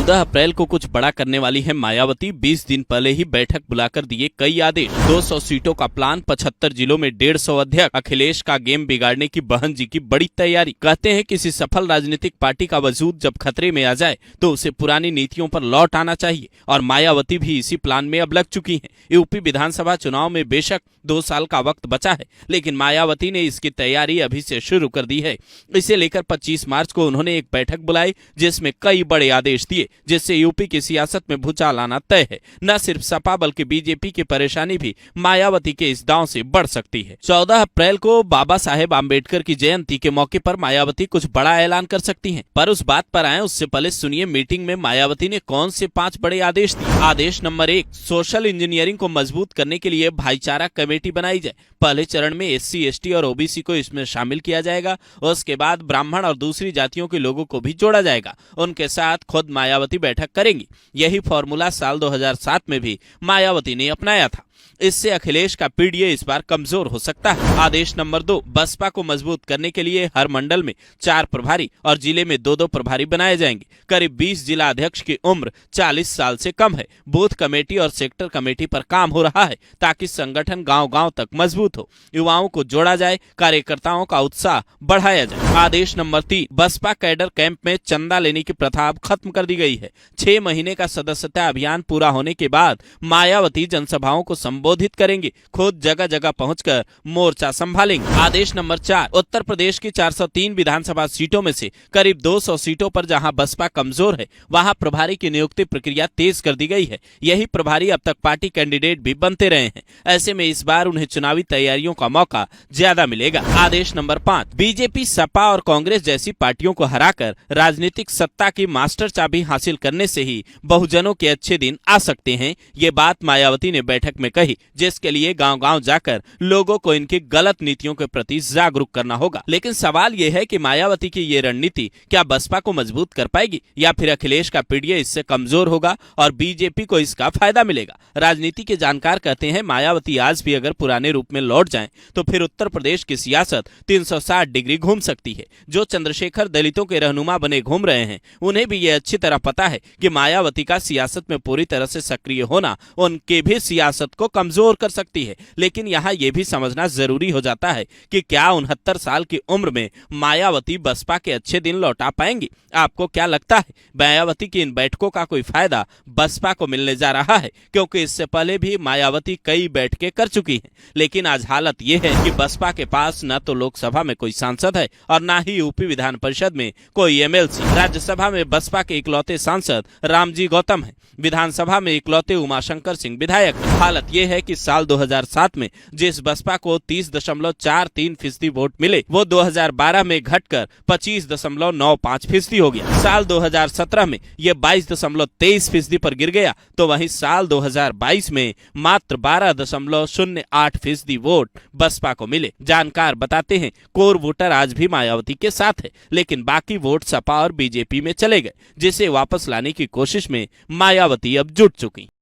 14 अप्रैल को कुछ बड़ा करने वाली है मायावती। 20 दिन पहले ही बैठक बुलाकर दिए कई आदेश। 200 सीटों का प्लान, 75 जिलों में 150 अध्यक्ष। अखिलेश का गेम बिगाड़ने की बहन जी की बड़ी तैयारी। कहते हैं किसी सफल राजनीतिक पार्टी का वजूद जब खतरे में आ जाए तो उसे पुरानी नीतियों पर लौट आना चाहिए, और मायावती भी इसी प्लान में अब लग चुकी हैं। यूपी विधानसभा चुनाव में बेशक 2 साल का वक्त बचा है, लेकिन मायावती ने इसकी तैयारी अभी से शुरू कर दी है। इसे लेकर 25 मार्च को उन्होंने एक बैठक बुलाई जिसमें कई बड़े आदेश दिए, जिससे यूपी की सियासत में भूचाल आना तय है। न सिर्फ सपा बल्कि बीजेपी की परेशानी भी मायावती के इस दांव से बढ़ सकती है। 14 अप्रैल को बाबा साहेब आम्बेडकर की जयंती के मौके पर मायावती कुछ बड़ा ऐलान कर सकती हैं। पर उस बात पर आए उससे पहले सुनिए मीटिंग में मायावती ने कौन से 5 बड़े आदेश दिए। आदेश नंबर 1, सोशल इंजीनियरिंग को मजबूत करने के लिए भाईचारा कमेटी बनाई जाए। पहले चरण में SC, ST और OBC को इसमें शामिल किया जाएगा। उसके बाद ब्राह्मण और दूसरी जातियों के लोगों को भी जोड़ा जाएगा। उनके साथ खुद मायावती बैठक करेंगी। यही फॉर्मूला साल 2007 में भी मायावती ने अपनाया था। इससे अखिलेश का PDA इस बार कमजोर हो सकता है। आदेश नंबर 2, बसपा को मजबूत करने के लिए हर मंडल में 4 प्रभारी और जिले में 2-2 प्रभारी बनाए जाएंगे। करीब 20 जिला अध्यक्ष की उम्र 40 साल से कम है। बूथ कमेटी और सेक्टर कमेटी पर काम हो रहा है ताकि संगठन गांव-गांव तक मजबूत हो। युवाओं को जोड़ा जाए, कार्यकर्ताओं का उत्साह बढ़ाया जाए। आदेश नंबर 3, बसपा कैडर कैंप में चंदा लेने की प्रथा अब खत्म कर दी गई है। 6 महीने का सदस्यता अभियान पूरा होने के बाद मायावती जनसभाओं को संबोधित करेंगे। खुद जगह जगह पहुंचकर मोर्चा संभालेंगे। आदेश नंबर 4, उत्तर प्रदेश की 403 विधानसभा सीटों में से करीब 200 सीटों पर जहां बसपा कमजोर है, वहां प्रभारी की नियुक्ति प्रक्रिया तेज कर दी गई है। यही प्रभारी अब तक पार्टी कैंडिडेट भी बनते रहे हैं। ऐसे में इस बार उन्हें चुनावी तैयारियों का मौका ज्यादा मिलेगा। आदेश नंबर 5, बीजेपी, सपा और कांग्रेस जैसी पार्टियों को हराकर राजनीतिक सत्ता की मास्टर चाबी हासिल करने से ही बहुजनों के अच्छे दिन आ सकते हैं। ये बात मायावती ने बैठक में कही, जिसके लिए गांव-गांव जाकर लोगों को इनकी गलत नीतियों के प्रति जागरूक करना होगा। लेकिन सवाल यह है कि मायावती की ये रणनीति क्या बसपा को मजबूत कर पाएगी, या फिर अखिलेश का PDA इससे कमजोर होगा और बीजेपी को इसका फायदा मिलेगा। राजनीति के जानकार कहते हैं मायावती आज भी अगर पुराने रूप में लौट जाएं तो फिर उत्तर प्रदेश की सियासत 360 डिग्री घूम सकती है। जो चंद्रशेखर दलितों के रहनुमा बने घूम रहे हैं, उन्हें भी ये अच्छी तरह पता है कि मायावती का सियासत में पूरी तरह से सक्रिय होना उनके भी सियासत को कमजोर कर सकती है। लेकिन यहाँ ये भी समझना जरूरी हो जाता है कि क्या 69 साल की उम्र में मायावती बसपा के अच्छे दिन लौटा पाएंगी। आपको क्या लगता है, मायावती की इन बैठकों का कोई फायदा बसपा को मिलने जा रहा है? क्योंकि इससे पहले भी मायावती कई बैठकें कर चुकी हैं, लेकिन आज हालत ये है कि बसपा के पास न तो लोकसभा में कोई सांसद है और न ही यूपी विधान परिषद में कोई MLC। राज्यसभा में बसपा के इकलौते सांसद रामजी गौतम है। विधानसभा में इकलौते उमाशंकर सिंह विधायक है। हालत ये है कि साल 2007 में जिस बसपा को 30.43% वोट मिले, वो 2012 में घटकर 25.95% हो गया। साल 2017 में ये 22.23% पर गिर गया, तो वहीं साल 2022 में मात्र 12.08% वोट बसपा को मिले। जानकार बताते हैं कोर वोटर आज भी मायावती के साथ है, लेकिन बाकी वोट सपा और बीजेपी में चले गए, जिसे वापस लाने की कोशिश में मायावती अब जुट चुकी।